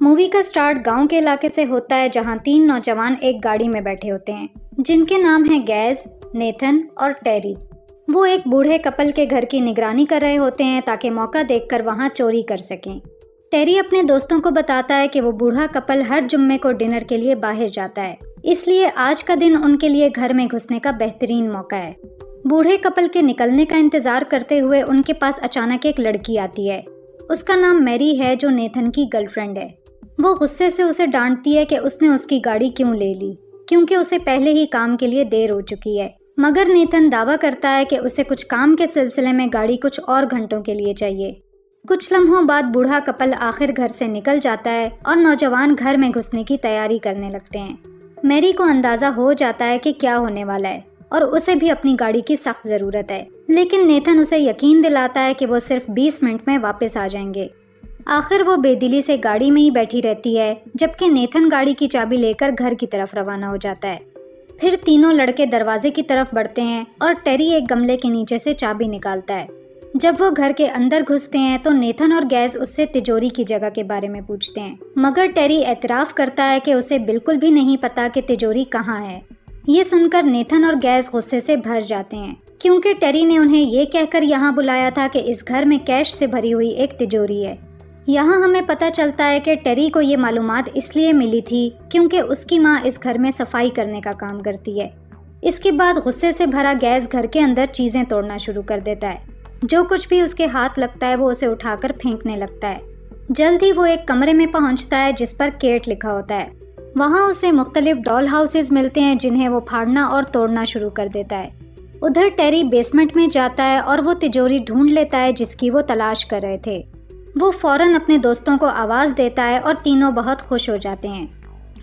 Movie کا start گاؤں کے علاقے سے ہوتا ہے جہاں 3 نوجوان ایک گاڑی میں بیٹھے ہوتے ہیں جن کے نام ہیں گیز، نیتھن اور ٹیری۔ وہ ایک بوڑھے کپل کے گھر کی نگرانی کر رہے ہوتے ہیں تاکہ موقع دیکھ کر وہاں چوری کر سکیں۔ ٹیری اپنے دوستوں کو بتاتا ہے کہ وہ بوڑھا کپل ہر جمعے کو ڈنر کے لیے باہر جاتا ہے، اس لیے آج کا دن ان کے لیے گھر میں گھسنے کا بہترین موقع ہے۔ بوڑھے کپل کے نکلنے کا انتظار کرتے ہوئے ان کے پاس اچانک ایک لڑکی آتی ہے۔ اس کا نام میری ہے جو نیتھن کی گرل فرینڈ ہے۔ وہ غصے سے اسے ڈانٹتی ہے کہ اس نے اس کی گاڑی کیوں لے لی، کیونکہ اسے پہلے ہی کام کے لیے دیر ہو چکی ہے۔ مگر نیتھن دعویٰ کرتا ہے کہ اسے کچھ کام کے سلسلے میں گاڑی کچھ اور گھنٹوں کے لیے چاہیے۔ کچھ لمحوں بعد بوڑھا کپل آخر گھر سے نکل جاتا ہے اور نوجوان گھر میں گھسنے کی تیاری کرنے لگتے ہیں۔ میری کو اندازہ ہو جاتا ہے کہ کیا ہونے والا ہے اور اسے بھی اپنی گاڑی کی سخت ضرورت ہے، لیکن نیتھن اسے یقین دلاتا ہے کہ وہ صرف 20 منٹ میں واپس آ جائیں گے۔ آخر وہ بے دلی سے گاڑی میں ہی بیٹھی رہتی ہے جبکہ نیتھن گاڑی کی چابی لے کر گھر کی طرف روانہ ہو جاتا ہے۔ پھر تینوں لڑکے دروازے کی طرف بڑھتے ہیں اور ٹیری ایک گملے کے نیچے سے چابی نکالتا ہے۔ جب وہ گھر کے اندر گھستے ہیں تو نیتھن اور گیز اس سے تجوری کی جگہ کے بارے میں پوچھتے ہیں، مگر ٹیری اعتراف کرتا ہے کہ اسے بالکل بھی نہیں پتا کہ تجوری کہاں ہے۔ یہ سن کر نیتھن اور گیز غصے سے بھر جاتے ہیں کیونکہ ٹیری نے انہیں یہ کہہ کر یہاں بلایا تھا کہ اس گھر میں کیش سے بھری ہوئی ایک تجوری ہے۔ یہاں ہمیں پتہ چلتا ہے کہ ٹیری کو یہ معلومات اس لیے ملی تھی کیونکہ اس کی ماں اس گھر میں صفائی کرنے کا کام کرتی ہے۔ اس کے بعد غصے سے بھرا گیز گھر کے اندر چیزیں توڑنا شروع کر دیتا ہے۔ جو کچھ بھی اس کے ہاتھ لگتا ہے وہ اسے اٹھا کر پھینکنے لگتا ہے۔ جلد ہی وہ ایک کمرے میں پہنچتا ہے جس پر کیٹ لکھا ہوتا ہے۔ وہاں اسے مختلف ڈال ہاؤسز ملتے ہیں جنہیں وہ پھاڑنا اور توڑنا شروع کر دیتا ہے۔ ادھر ٹیری بیسمنٹ میں جاتا ہے اور وہ تجوری ڈھونڈ لیتا ہے جس کی وہ تلاش کر رہے تھے۔ وہ فوراً اپنے دوستوں کو آواز دیتا ہے اور تینوں بہت خوش ہو جاتے ہیں۔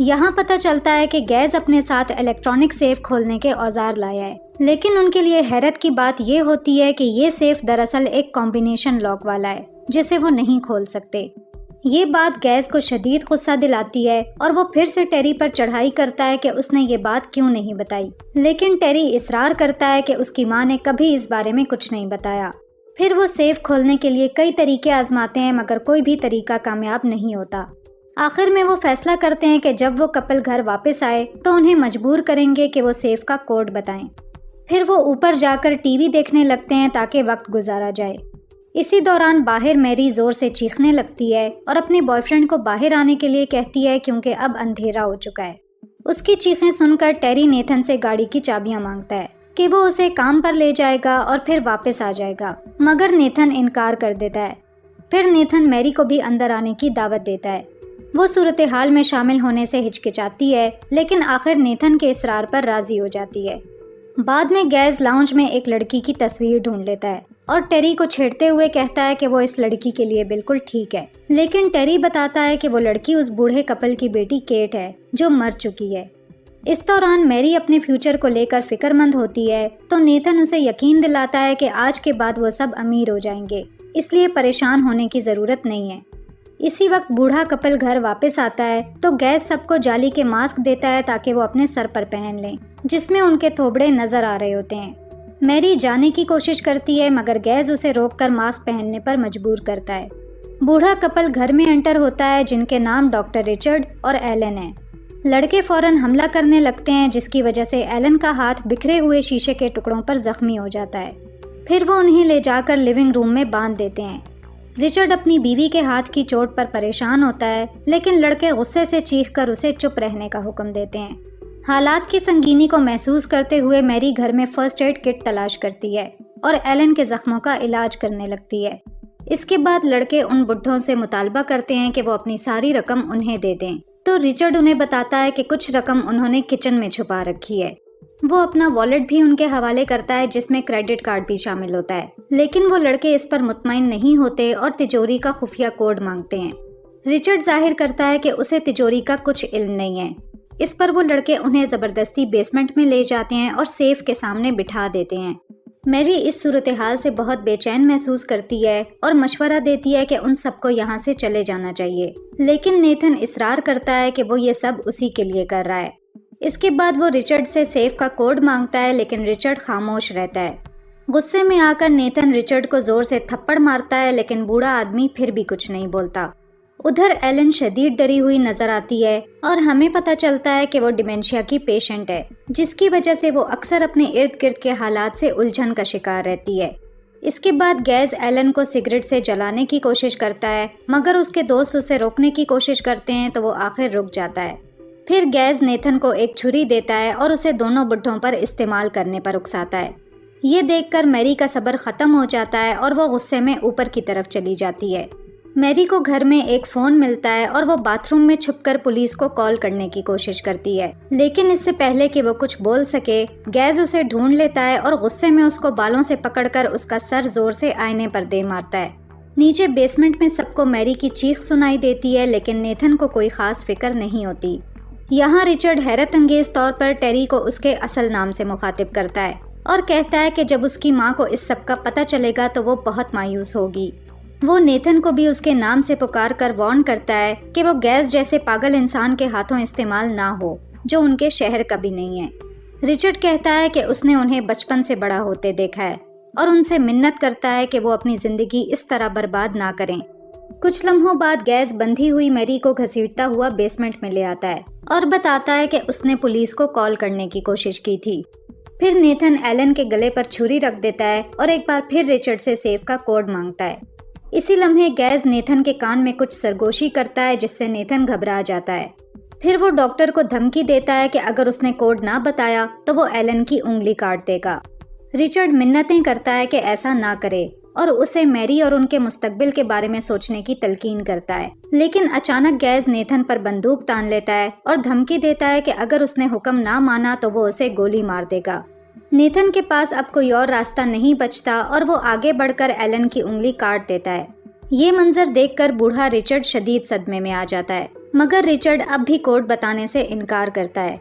یہاں پتہ چلتا ہے کہ گیز اپنے ساتھ الیکٹرانک سیف کھولنے کے اوزار لایا ہے، لیکن ان کے لیے حیرت کی بات یہ ہوتی ہے کہ یہ سیف دراصل ایک کمبینیشن لاک والا ہے جسے وہ نہیں کھول سکتے۔ یہ بات گیز کو شدید غصہ دلاتی ہے اور وہ پھر سے ٹیری پر چڑھائی کرتا ہے کہ اس نے یہ بات کیوں نہیں بتائی، لیکن ٹیری اصرار کرتا ہے کہ اس کی ماں نے کبھی اس بارے میں کچھ نہیں بتایا۔ پھر وہ سیف کھولنے کے لیے کئی طریقے آزماتے ہیں مگر کوئی بھی طریقہ کامیاب نہیں ہوتا۔ آخر میں وہ فیصلہ کرتے ہیں کہ جب وہ کپل گھر واپس آئے تو انہیں مجبور کریں گے کہ وہ سیف کا کوڈ بتائیں۔ پھر وہ اوپر جا کر ٹی وی دیکھنے لگتے ہیں تاکہ وقت گزارا جائے۔ اسی دوران باہر میری زور سے چیخنے لگتی ہے اور اپنے بوائے فرینڈ کو باہر آنے کے لیے کہتی ہے کیونکہ اب اندھیرا ہو چکا ہے۔ اس کی چیخیں سن کر ٹیری نیتھن سے گاڑی کی چابیاں مانگتا ہے کہ وہ اسے کام پر لے جائے گا اور پھر واپس آ جائے گا، مگر نیتھن انکار کر دیتا ہے۔ پھر نیتھن میری کو بھی اندر آنے کی دعوت دیتا ہے۔ وہ صورتحال میں شامل ہونے سے ہچکچاتی ہے لیکن آخر نیتھن کے اصرار پر راضی ہو جاتی ہے۔ بعد میں گیز لاؤنج میں ایک لڑکی کی تصویر ڈھونڈ لیتا ہے اور ٹیری کو چھیڑتے ہوئے کہتا ہے کہ وہ اس لڑکی کے لیے بالکل ٹھیک ہے، لیکن ٹیری بتاتا ہے کہ وہ لڑکی اس بوڑھے کپل کی بیٹی کیٹ ہے جو مر چکی ہے۔ اس دوران میری اپنے فیوچر کو لے کر فکر مند ہوتی ہے تو نیتھن اسے یقین دلاتا ہے کہ آج کے بعد وہ سب امیر ہو جائیں گے، اس لیے پریشان ہونے کی ضرورت نہیں ہے۔ اسی وقت بوڑھا کپل گھر واپس آتا ہے تو گیز سب کو جالی کے ماسک دیتا ہے تاکہ وہ اپنے سر پر پہن لیں جس میں ان کے تھوبڑے نظر آ رہے ہوتے ہیں۔ میری جانے کی کوشش کرتی ہے مگر گیز اسے روک کر ماسک پہننے پر مجبور کرتا ہے۔ بوڑھا کپل گھر میں انٹر ہوتا ہے جن کے نام ڈاکٹر رچرڈ اور ایلن ہیں۔ لڑکے فوراً حملہ کرنے لگتے ہیں جس کی وجہ سے ایلن کا ہاتھ بکھرے ہوئے شیشے کے ٹکڑوں پر زخمی ہو جاتا ہے۔ پھر وہ انہیں لے جا کر لیونگ روم میں باندھ دیتے ہیں۔ رچرڈ اپنی بیوی کے ہاتھ کی چوٹ پر پریشان ہوتا ہے لیکن لڑکے غصے سے چیخ کر اسے چپ رہنے کا حکم دیتے ہیں۔ حالات کی سنگینی کو محسوس کرتے ہوئے میری گھر میں فرسٹ ایڈ کٹ تلاش کرتی ہے اور ایلن کے زخموں کا علاج کرنے لگتی ہے۔ اس کے بعد لڑکے ان بڈھوں سے مطالبہ کرتے ہیں کہ وہ اپنی ساری رقم انہیں دے دیں تو رچرڈ انہیں بتاتا ہے کہ کچھ رقم انہوں نے کچن میں چھپا رکھی ہے۔ وہ اپنا والیٹ بھی ان کے حوالے کرتا ہے جس میں کریڈٹ کارڈ بھی شامل ہوتا ہے، لیکن وہ لڑکے اس پر مطمئن نہیں ہوتے اور تجوری کا خفیہ کوڈ مانگتے ہیں۔ رچرڈ ظاہر کرتا ہے کہ اسے تجوری کا کچھ علم نہیں ہے۔ اس پر وہ لڑکے انہیں زبردستی بیسمنٹ میں لے جاتے ہیں اور سیف کے سامنے بٹھا دیتے ہیں۔ میری اس صورتحال سے بہت بے چین محسوس کرتی ہے اور مشورہ دیتی ہے کہ ان سب کو یہاں سے چلے جانا چاہیے، لیکن نیتھن اصرار کرتا ہے کہ وہ یہ سب اسی کے لیے کر رہا ہے۔ اس کے بعد وہ رچرڈ سے سیف کا کوڈ مانگتا ہے لیکن رچرڈ خاموش رہتا ہے۔ غصے میں آ کر نیتھن رچرڈ کو زور سے تھپڑ مارتا ہے لیکن بوڑھا آدمی پھر بھی کچھ نہیں بولتا۔ ادھر ایلن شدید ڈری ہوئی نظر آتی ہے اور ہمیں پتہ چلتا ہے کہ وہ ڈیمنشیا کی پیشنٹ ہے، جس کی وجہ سے وہ اکثر اپنے ارد گرد کے حالات سے الجھن کا شکار رہتی ہے۔ اس کے بعد گیز ایلن کو سگریٹ سے جلانے کی کوشش کرتا ہے، مگر اس کے دوست اسے روکنے کی کوشش کرتے ہیں تو وہ آخر رک جاتا ہے۔ پھر گیز نیتھن کو ایک چھری دیتا ہے اور اسے دونوں بڈھوں پر استعمال کرنے پر اکساتا ہے۔ یہ دیکھ کر میری کا صبر ختم ہو جاتا ہے اور وہ غصے میں اوپر کی طرف چلی جاتی ہے۔ میری کو گھر میں ایک فون ملتا ہے اور وہ باتھ روم میں چھپ کر پولیس کو کال کرنے کی کوشش کرتی ہے، لیکن اس سے پہلے کہ وہ کچھ بول سکے گیز اسے ڈھونڈ لیتا ہے اور غصے میں اس کو بالوں سے پکڑ کر اس کا سر زور سے آئینے پر دے مارتا ہے۔ نیچے بیسمنٹ میں سب کو میری کی چیخ سنائی دیتی ہے، لیکن نیتھن کو کوئی خاص فکر نہیں ہوتی۔ یہاں ریچرڈ حیرت انگیز طور پر ٹیری کو اس کے اصل نام سے مخاطب کرتا ہے اور کہتا ہے کہ جب اس کی ماں کو اس سب کا پتہ چلے گا تو وہ بہت مایوس ہوگی۔ وہ نیتھن کو بھی اس کے نام سے پکار کر وارن کرتا ہے کہ وہ گیز جیسے پاگل انسان کے ہاتھوں استعمال نہ ہو جو ان کے شہر کا بھی نہیں ہے۔ ریچرڈ کہتا ہے کہ اس نے انہیں بچپن سے بڑا ہوتے دیکھا ہے اور ان سے منت کرتا ہے کہ وہ اپنی زندگی اس طرح برباد نہ کریں۔ کچھ لمحوں بعد گیز بندھی ہوئی میری کو گھسیٹتا ہوا بیسمنٹ میں لے آتا ہے اور بتاتا ہے کہ اس نے پولیس کو کال کرنے کی کوشش کی تھی۔ پھر نیتھن ایلن کے گلے پر چھری رکھ دیتا ہے اور ایک بار پھر ریچرڈ سے سیف کا کوڈ مانگتا ہے۔ اسی لمحے گیز نیتھن کے کان میں کچھ سرگوشی کرتا ہے جس سے نیتھن گھبرا جاتا ہے۔ پھر وہ ڈاکٹر کو دھمکی دیتا ہے کہ اگر اس نے کوڈ نہ بتایا تو وہ ایلن کی انگلی کاٹ دے گا۔ ریچرڈ منتیں کرتا ہے کہ ایسا نہ کرے اور اسے میری اور ان کے مستقبل کے بارے میں سوچنے کی تلقین کرتا ہے، لیکن اچانک گیز نیتھن پر بندوق تان لیتا ہے اور دھمکی دیتا ہے کہ اگر اس نے حکم نہ مانا تو وہ اسے گولی مار دے گا۔ نیتھن کے پاس اب کوئی اور راستہ نہیں بچتا اور وہ آگے بڑھ کر ایلن کی انگلی کاٹ دیتا ہے۔ یہ منظر دیکھ کر بوڑھا ریچرڈ شدید صدمے میں آ جاتا ہے، مگر ریچرڈ اب بھی کوڈ بتانے سے انکار کرتا ہے۔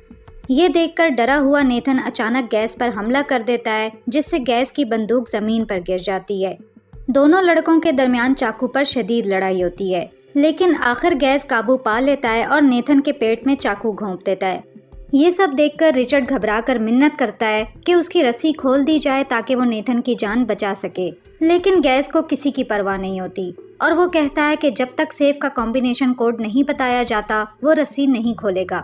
یہ دیکھ کر ڈرا ہوا نیتھن اچانک گیز پر حملہ کر دیتا ہے، جس سے گیز کی بندوق زمین پر گر جاتی ہے۔ دونوں لڑکوں کے درمیان چاقو پر شدید لڑائی ہوتی ہے، لیکن آخر گیز قابو پا لیتا ہے اور نیتھن کے پیٹ میں چاقو گھونپ دیتا ہے۔ یہ سب دیکھ کر ریچرڈ گھبرا کر منت کرتا ہے کہ اس کی رسی کھول دی جائے تاکہ وہ نیتھن کی جان بچا سکے، لیکن گیز کو کسی کی پرواہ نہیں ہوتی اور وہ کہتا ہے کہ جب تک سیف کا کمبینیشن کوڈ نہیں بتایا جاتا وہ رسی نہیں کھولے گا۔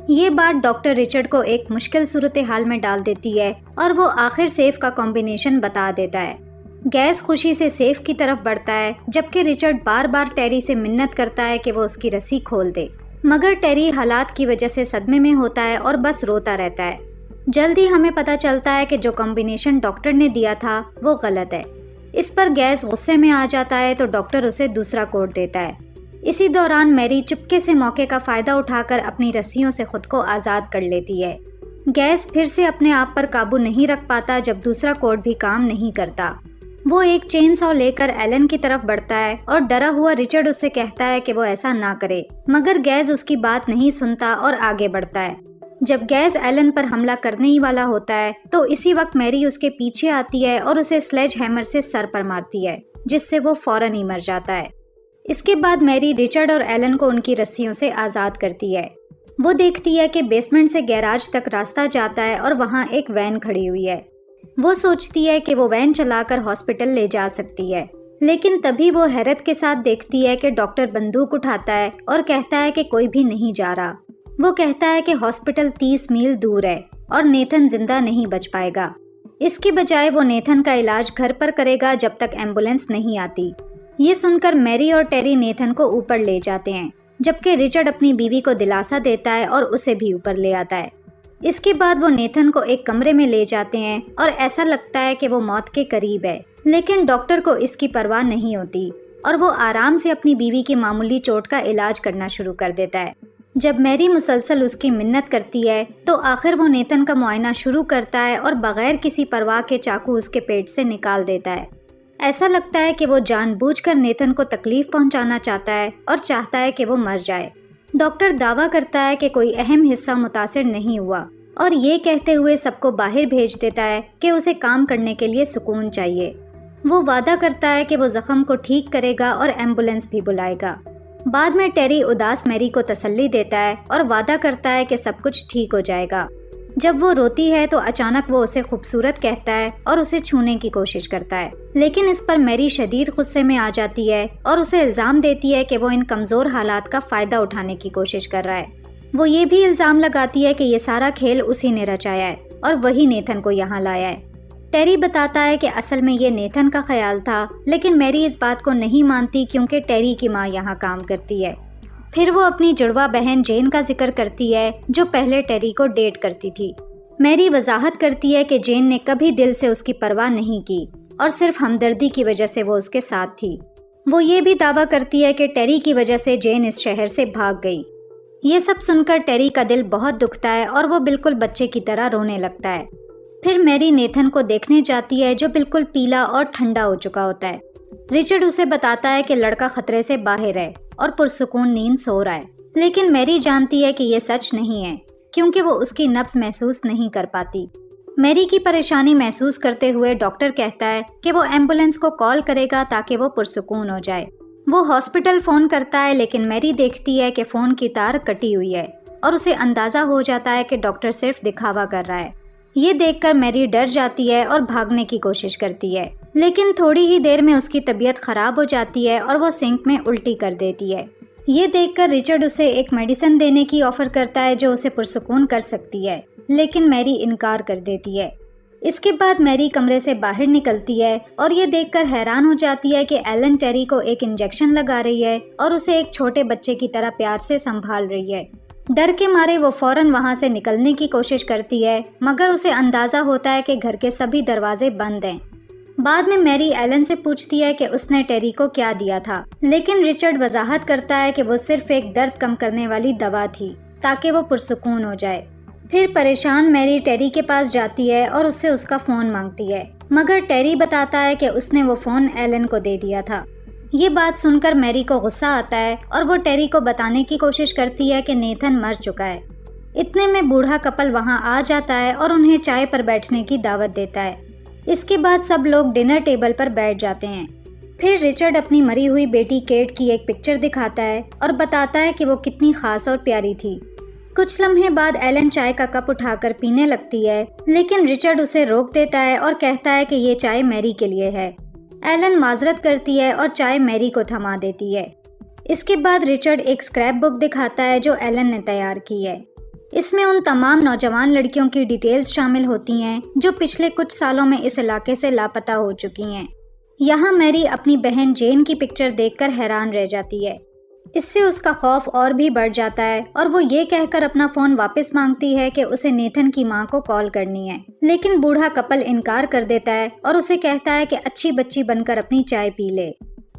یہ بات ڈاکٹر ریچرڈ کو ایک مشکل صورتحال میں ڈال دیتی ہے اور وہ آخر سیف کا کمبینیشن بتا دیتا ہے۔ گیز خوشی سے سیف کی طرف بڑھتا ہے، جبکہ ریچرڈ بار بار ٹیری سے منت کرتا ہے کہ وہ اس کی رسی کھول دے، مگر ٹیری حالات کی وجہ سے صدمے میں ہوتا ہے اور بس روتا رہتا ہے۔ جلد ہی ہمیں پتہ چلتا ہے کہ جو کمبینیشن ڈاکٹر نے دیا تھا وہ غلط ہے۔ اس پر گیز غصے میں آ جاتا ہے تو ڈاکٹر اسے دوسرا کوڈ دیتا ہے۔ اسی دوران میری چپکے سے موقع کا فائدہ اٹھا کر اپنی رسیوں سے خود کو آزاد کر لیتی ہے۔ گیز پھر سے اپنے آپ پر قابو نہیں رکھ پاتا جب دوسرا کوڈ بھی کام نہیں کرتا۔ وہ ایک چین سو لے کر ایلن کی طرف بڑھتا ہے اور ڈرا ہوا ریچرڈ اس سے کہتا ہے کہ وہ ایسا نہ کرے، مگر گیز اس کی بات نہیں سنتا اور آگے بڑھتا ہے۔ جب گیز ایلن پر حملہ کرنے ہی والا ہوتا ہے تو اسی وقت میری اس کے پیچھے آتی ہے اور اسے سلیج ہیمر سے سر پر مارتی ہے، جس سے وہ فوراً ہی مر جاتا ہے۔ اس کے بعد میری ریچرڈ اور ایلن کو ان کی رسیوں سے آزاد کرتی ہے۔ وہ دیکھتی ہے کہ بیسمنٹ سے گیراج تک راستہ جاتا ہے اور وہاں ایک وین کھڑی ہوئی ہے۔ وہ سوچتی ہے کہ وہ وین چلا کر ہاسپٹل لے جا سکتی ہے، لیکن تبھی وہ حیرت کے ساتھ دیکھتی ہے کہ ڈاکٹر بندوق اٹھاتا ہے اور کہتا ہے کہ کوئی بھی نہیں جا رہا۔ وہ کہتا ہے کہ ہاسپٹل 30 میل دور ہے اور نیتھن زندہ نہیں بچ پائے گا۔ اس کے بجائے وہ نیتھن کا علاج گھر پر کرے گا جب تک ایمبولینس نہیں آتی۔ یہ سن کر میری اور ٹیری نیتھن کو اوپر لے جاتے ہیں، جبکہ ریچرڈ اپنی بیوی کو دلاسا دیتا ہے اور اسے بھی اوپر لے آتا ہے۔ اس کے بعد وہ نیتھن کو ایک کمرے میں لے جاتے ہیں اور ایسا لگتا ہے کہ وہ موت کے قریب ہے، لیکن ڈاکٹر کو اس کی پرواہ نہیں ہوتی اور وہ آرام سے اپنی بیوی کی معمولی چوٹ کا علاج کرنا شروع کر دیتا ہے۔ جب میری مسلسل اس کی منت کرتی ہے تو آخر وہ نیتھن کا معائنہ شروع کرتا ہے اور بغیر کسی پرواہ کے چاقو اس کے پیٹ سے نکال دیتا ہے۔ ایسا لگتا ہے کہ وہ جان بوجھ کر نیتھن کو تکلیف پہنچانا چاہتا ہے اور چاہتا ہے کہ وہ مر جائے۔ ڈاکٹر دعویٰ کرتا ہے کہ کوئی اہم حصہ متاثر نہیں ہوا اور یہ کہتے ہوئے سب کو باہر بھیج دیتا ہے کہ اسے کام کرنے کے لیے سکون چاہیے۔ وہ وعدہ کرتا ہے کہ وہ زخم کو ٹھیک کرے گا اور ایمبولینس بھی بلائے گا۔ بعد میں ٹیری اداس میری کو تسلی دیتا ہے اور وعدہ کرتا ہے کہ سب کچھ ٹھیک ہو جائے گا۔ جب وہ روتی ہے تو اچانک وہ اسے خوبصورت کہتا ہے اور اسے چھونے کی کوشش کرتا ہے، لیکن اس پر میری شدید غصے میں آ جاتی ہے اور اسے الزام دیتی ہے کہ وہ ان کمزور حالات کا فائدہ اٹھانے کی کوشش کر رہا ہے۔ وہ یہ بھی الزام لگاتی ہے کہ یہ سارا کھیل اسی نے رچایا ہے اور وہی نیتھن کو یہاں لایا ہے۔ ٹیری بتاتا ہے کہ اصل میں یہ نیتھن کا خیال تھا، لیکن میری اس بات کو نہیں مانتی کیونکہ ٹیری کی ماں یہاں کام کرتی ہے۔ پھر وہ اپنی جڑواں بہن جین کا ذکر کرتی ہے جو پہلے ٹیری کو ڈیٹ کرتی تھی۔ میری وضاحت کرتی ہے کہ جین نے کبھی دل سے اس کی پرواہ نہیں کی اور صرف ہمدردی کی وجہ سے وہ اس کے ساتھ تھی۔ وہ یہ بھی دعویٰ کرتی ہے کہ ٹیری کی وجہ سے جین اس شہر سے بھاگ گئی۔ یہ سب سن کر ٹیری کا دل بہت دکھتا ہے اور وہ بالکل بچے کی طرح رونے لگتا ہے۔ پھر میری نیتھن کو دیکھنے جاتی ہے جو بالکل پیلا اور ٹھنڈا ہو چکا ہوتا ہے۔ رچرڈ اسے بتاتا ہے کہ لڑکا خطرے سے باہر ہے اور پرسکون نیند سو رہا ہے، لیکن میری جانتی ہے کہ یہ سچ نہیں ہے کیونکہ وہ اس کی نبض محسوس نہیں کر پاتی۔ میری کی پریشانی محسوس کرتے ہوئے ڈاکٹر کہتا ہے کہ وہ ایمبولینس کو کال کرے گا تاکہ وہ پرسکون ہو جائے۔ وہ ہاسپٹل فون کرتا ہے لیکن میری دیکھتی ہے کہ فون کی تار کٹی ہوئی ہے اور اسے اندازہ ہو جاتا ہے کہ ڈاکٹر صرف دکھاوا کر رہا ہے۔ یہ دیکھ کر میری ڈر جاتی ہے اور بھاگنے کی کوشش کرتی ہے، لیکن تھوڑی ہی دیر میں اس کی طبیعت خراب ہو جاتی ہے اور وہ سنک میں الٹی کر دیتی ہے۔ یہ دیکھ کر رچرڈ اسے ایک میڈیسن دینے کی آفر کرتا ہے جو اسے پرسکون کر سکتی ہے، لیکن میری انکار کر دیتی ہے۔ اس کے بعد میری کمرے سے باہر نکلتی ہے اور یہ دیکھ کر حیران ہو جاتی ہے کہ ایلن ٹیری کو ایک انجیکشن لگا رہی ہے اور اسے ایک چھوٹے بچے کی طرح پیار سے سنبھال رہی ہے۔ ڈر کے مارے وہ فوراً وہاں سے نکلنے کی کوشش کرتی ہے، مگر اسے اندازہ ہوتا ہے کہ گھر کے سبھی دروازے بند ہیں۔ بعد میں میری ایلن سے پوچھتی ہے کہ اس نے ٹیری کو کیا دیا تھا، لیکن رچرڈ وضاحت کرتا ہے کہ وہ صرف ایک درد کم کرنے والی دوا تھی تاکہ وہ پرسکون ہو جائے۔ پھر پریشان میری ٹیری کے پاس جاتی ہے اور اس سے اس کا فون مانگتی ہے، مگر ٹیری بتاتا ہے کہ اس نے وہ فون ایلن کو دے دیا تھا۔ یہ بات سن کر میری کو غصہ آتا ہے اور وہ ٹیری کو بتانے کی کوشش کرتی ہے کہ نیتھن مر چکا ہے۔ اتنے میں بوڑھا کپل وہاں آ جاتا ہے اور انہیں چائے پر بیٹھنے کی دعوت دیتا ہے۔ اس کے بعد سب لوگ ڈنر ٹیبل پر بیٹھ جاتے ہیں۔ پھر رچرڈ اپنی مری ہوئی بیٹی کیٹ کی ایک پکچر دکھاتا ہے اور بتاتا ہے کہ وہ کتنی خاص اور پیاری تھی۔ کچھ لمحے بعد ایلن چائے کا کپ اٹھا کر پینے لگتی ہے، لیکن رچرڈ اسے روک دیتا ہے اور کہتا ہے کہ یہ چائے میری کے لیے ہے۔ ایلن معذرت کرتی ہے اور چائے میری کو تھما دیتی ہے۔ اس کے بعد رچرڈ ایک اسکریپ بک دکھاتا ہے جو ایلن نے تیار کی ہے۔ اس میں ان تمام نوجوان لڑکیوں کی ڈیٹیلز شامل ہوتی ہیں جو پچھلے کچھ سالوں میں اس علاقے سے لاپتہ ہو چکی ہیں۔ یہاں میری اپنی بہن جین کی پکچر دیکھ کر حیران رہ جاتی ہے۔ اس سے اس کا خوف اور بھی بڑھ جاتا ہے اور وہ یہ کہہ کر اپنا فون واپس مانگتی ہے کہ اسے نیتھن کی ماں کو کال کرنی ہے، لیکن بوڑھا کپل انکار کر دیتا ہے اور اسے کہتا ہے کہ اچھی بچی بن کر اپنی چائے پی لے۔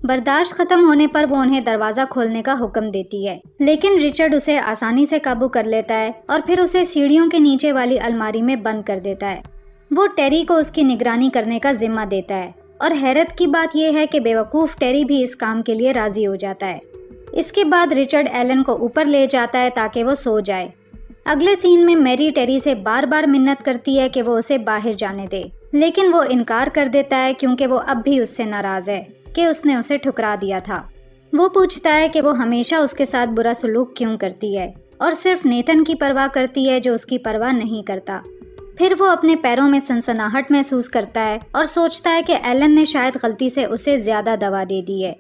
برداشت ختم ہونے پر وہ انہیں دروازہ کھولنے کا حکم دیتی ہے، لیکن رچرڈ اسے آسانی سے قابو کر لیتا ہے اور پھر اسے سیڑھیوں کے نیچے والی الماری میں بند کر دیتا ہے۔ وہ ٹیری کو اس کی نگرانی کرنے کا ذمہ دیتا ہے اور حیرت کی بات یہ ہے کہ بیوقوف ٹیری بھی اس کام کے لیے راضی ہو جاتا ہے۔ اس کے بعد رچرڈ ایلن کو اوپر لے جاتا ہے تاکہ وہ سو جائے۔ اگلے سین میں میری ٹیری سے بار بار منت کرتی ہے کہ وہ اسے باہر جانے دے، لیکن وہ انکار کر دیتا ہے کیونکہ وہ اب بھی اس سے ناراض ہے کہ اس نے اسے ٹھکرا دیا تھا۔ وہ پوچھتا ہے کہ وہ ہمیشہ اس کے ساتھ برا سلوک کیوں کرتی ہے اور صرف نیتھن کی پرواہ کرتی ہے جو اس کی پرواہ نہیں کرتا۔ پھر وہ اپنے پیروں میں سنسناہٹ محسوس کرتا ہے اور سوچتا ہے کہ ایلن نے شاید غلطی سے اسے زیادہ دوا دے دی ہے۔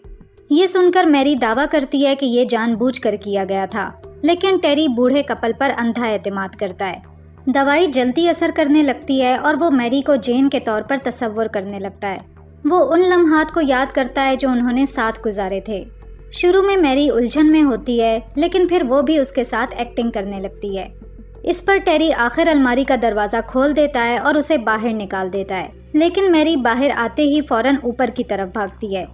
یہ سن کر میری دعویٰ کرتی ہے کہ یہ جان بوجھ کر کیا گیا تھا، لیکن ٹیری بوڑھے کپل پر اندھا اعتماد کرتا ہے۔ دوائی جلدی اثر کرنے لگتی ہے اور وہ میری کو جین کے طور پر تصور کرنے لگتا ہے۔ وہ ان لمحات کو یاد کرتا ہے جو انہوں نے ساتھ گزارے تھے۔ شروع میں میری الجھن میں ہوتی ہے، لیکن پھر وہ بھی اس کے ساتھ ایکٹنگ کرنے لگتی ہے۔ اس پر ٹیری آخر الماری کا دروازہ کھول دیتا ہے اور اسے باہر نکال دیتا ہے، لیکن میری باہر آتے ہی فوراً اوپر کی طرف بھاگتی ہے۔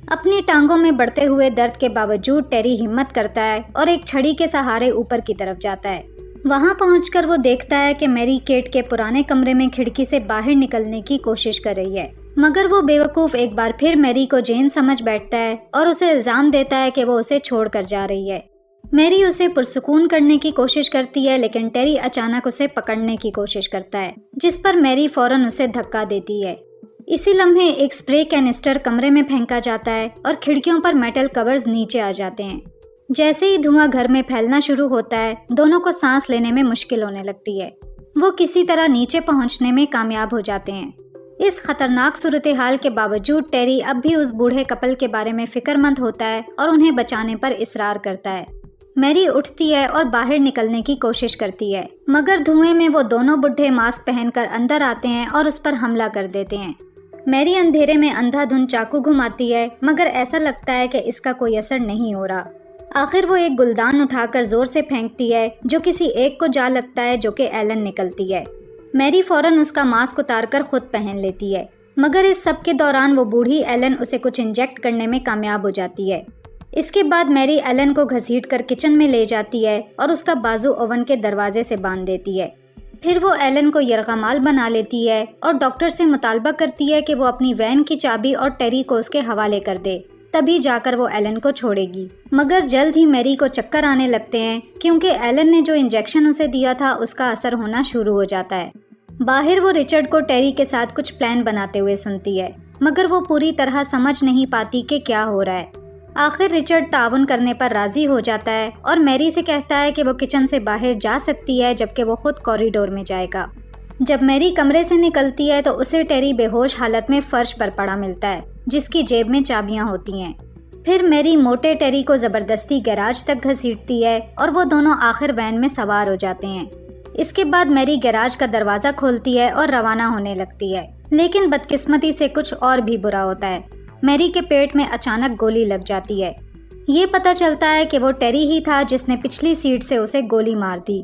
اپنی ٹانگوں میں بڑھتے ہوئے درد کے باوجود ٹیری ہمت کرتا ہے اور ایک چھڑی کے سہارے اوپر کی طرف جاتا ہے۔ وہاں پہنچ کر وہ دیکھتا ہے کہ میری کیٹ کے پرانے کمرے میں کھڑکی سے باہر نکلنے کی کوشش کر رہی ہے، مگر وہ بیوقوف ایک بار پھر میری کو جین سمجھ بیٹھتا ہے اور اسے الزام دیتا ہے کہ وہ اسے چھوڑ کر جا رہی ہے۔ میری اسے پرسکون کرنے کی کوشش کرتی ہے، لیکن ٹیری اچانک اسے پکڑنے کی کوشش کرتا ہے، جس پر میری فوراً اسے دھکا دیتی ہے۔ اسی لمحے ایک سپرے کینسٹر کمرے میں پھینکا جاتا ہے اور کھڑکیوں پر میٹل کورز نیچے آ جاتے ہیں۔ جیسے ہی دھواں گھر میں پھیلنا شروع ہوتا ہے، دونوں کو سانس لینے میں مشکل ہونے لگتی ہے۔ وہ کسی طرح نیچے پہنچنے میں کامیاب ہو جاتے ہیں۔ اس خطرناک صورتحال کے باوجود ٹیری اب بھی اس بوڑھے کپل کے بارے میں فکر مند ہوتا ہے اور انہیں بچانے پر اصرار کرتا ہے۔ میری اٹھتی ہے اور باہر نکلنے کی کوشش کرتی ہے، مگر دھوئیں میں وہ دونوں بڈھے ماسک پہن کر اندر آتے ہیں اور اس پر حملہ کر دیتے ہیں۔ میری اندھیرے میں اندھا دھند چاقو گھماتی ہے، مگر ایسا لگتا ہے کہ اس کا کوئی اثر نہیں ہو رہا۔ آخر وہ ایک گلدان اٹھا کر زور سے پھینکتی ہے جو کسی ایک کو جا لگتا ہے، جو کہ ایلن نکلتی ہے۔ میری فوراً اس کا ماسک اتار کر خود پہن لیتی ہے، مگر اس سب کے دوران وہ بوڑھی ایلن اسے کچھ انجیکٹ کرنے میں کامیاب ہو جاتی ہے۔ اس کے بعد میری ایلن کو گھسیٹ کر کچن میں لے جاتی ہے اور اس کا بازو اوون کے دروازے سے باندھ دیتی ہے۔ پھر وہ ایلن کو یرغمال بنا لیتی ہے اور ڈاکٹر سے مطالبہ کرتی ہے کہ وہ اپنی وین کی چابی اور ٹیری کو اس کے حوالے کر دے، تبھی جا کر وہ ایلن کو چھوڑے گی۔ مگر جلد ہی میری کو چکر آنے لگتے ہیں کیونکہ ایلن نے جو انجیکشن اسے دیا تھا اس کا اثر ہونا شروع ہو جاتا ہے۔ باہر وہ رچرڈ کو ٹیری کے ساتھ کچھ پلان بناتے ہوئے سنتی ہے، مگر وہ پوری طرح سمجھ نہیں پاتی کہ کیا ہو رہا ہے۔ آخر رچرڈ تعاون کرنے پر راضی ہو جاتا ہے اور میری سے کہتا ہے کہ وہ کچن سے باہر جا سکتی ہے، جبکہ وہ خود کوریڈور میں جائے گا۔ جب میری کمرے سے نکلتی ہے تو اسے ٹیری بے ہوش حالت میں فرش پر پڑا ملتا ہے، جس کی جیب میں چابیاں ہوتی ہیں۔ پھر میری موٹے ٹیری کو زبردستی گیراج تک گھسیٹتی ہے اور وہ دونوں آخر وین میں سوار ہو جاتے ہیں۔ اس کے بعد میری گیراج کا دروازہ کھولتی ہے اور روانہ ہونے لگتی ہے، لیکن بدقسمتی سے کچھ اور بھی برا ہوتا ہے۔ میری کے پیٹ میں اچانک گولی لگ جاتی ہے۔ یہ پتہ چلتا ہے کہ وہ ٹیری ہی تھا جس نے پچھلی سیٹ سے اسے گولی مار دی۔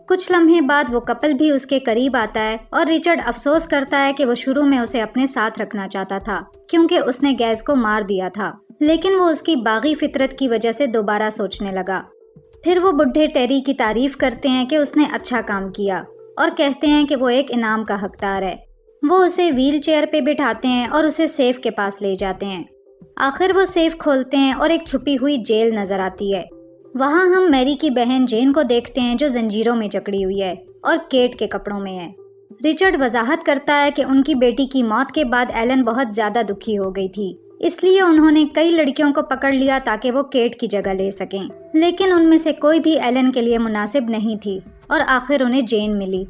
کچھ لمحے بعد وہ کپل بھی اس کے قریب آتا ہے اور رچرڈ افسوس کرتا ہے کہ وہ شروع میں اسے اپنے ساتھ رکھنا چاہتا تھا کیونکہ اس نے گیز کو مار دیا تھا، لیکن وہ اس کی باغی فطرت کی وجہ سے دوبارہ سوچنے لگا۔ پھر وہ بڈھے ٹیری کی تعریف کرتے ہیں کہ اس نے اچھا کام کیا اور کہتے ہیں کہ وہ ایک انعام کا حقدار ہے۔ وہ اسے ویل چیئر پہ بٹھاتے ہیں اور اسے سیف کے پاس لے جاتے ہیں۔ آخر وہ سیف کھولتے ہیں اور ایک چھپی ہوئی جیل نظر آتی ہے۔ وہاں ہم میری کی بہن جین کو دیکھتے ہیں جو زنجیروں میں جکڑی ہوئی ہے اور کیٹ کے کپڑوں میں ہے۔ رچرڈ وضاحت کرتا ہے کہ ان کی بیٹی کی موت کے بعد ایلن بہت زیادہ دکھی ہو گئی تھی، اس لیے انہوں نے کئی لڑکیوں کو پکڑ لیا تاکہ وہ کیٹ کی جگہ لے سکیں، لیکن ان میں سے کوئی بھی ایلن کے لیے مناسب نہیں تھی اور آخر انہیں جین ملی۔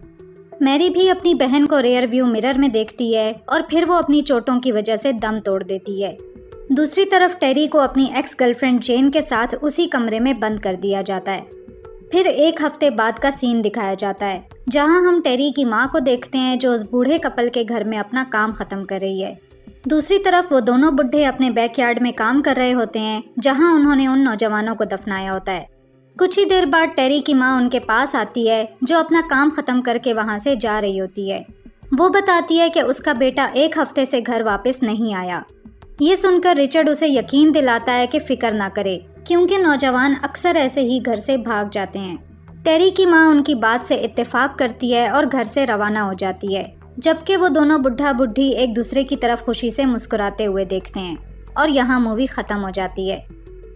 میری بھی اپنی بہن کو ریئر ویو مرر میں دیکھتی ہے اور پھر وہ اپنی چوٹوں کی وجہ سے دم توڑ دیتی ہے۔ دوسری طرف ٹیری کو اپنی ایکس گرل فرینڈ جین کے ساتھ اسی کمرے میں بند کر دیا جاتا ہے۔ پھر ایک ہفتے بعد کا سین دکھایا جاتا ہے جہاں ہم ٹیری کی ماں کو دیکھتے ہیں جو اس بوڑھے کپل کے گھر میں اپنا کام ختم کر رہی ہے۔ دوسری طرف وہ دونوں بڈھے اپنے بیک یارڈ میں کام کر رہے ہوتے ہیں جہاں انہوں نے ان نوجوانوں کو دفنایا ہوتا ہے۔ کچھ ہی دیر بعد ٹیری کی ماں ان کے پاس آتی ہے جو اپنا کام ختم کر کے وہاں سے جا رہی ہوتی ہے۔ وہ بتاتی ہے کہ اس کا بیٹا ایک ہفتے سے گھر واپس نہیں آیا۔ یہ سن کر رچرڈ اسے یقین دلاتا ہے کہ فکر نہ کرے کیونکہ نوجوان اکثر ایسے ہی گھر سے بھاگ جاتے ہیں۔ ٹیری کی ماں ان کی بات سے اتفاق کرتی ہے اور گھر سے روانہ ہو جاتی ہے، جبکہ وہ دونوں بڈھا بڈھی ایک دوسرے کی طرف خوشی سے مسکراتے ہوئے دیکھتے ہیں اور یہاں مووی ختم ہو جاتی ہے۔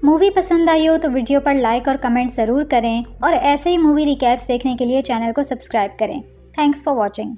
مووی پسند آئی ہو تو ویڈیو پر لائک اور کمنٹ ضرور کریں اور ایسے ہی مووی ریکیپس دیکھنے کے لیے چینل کو سبسکرائب کریں۔ Thanks for watching.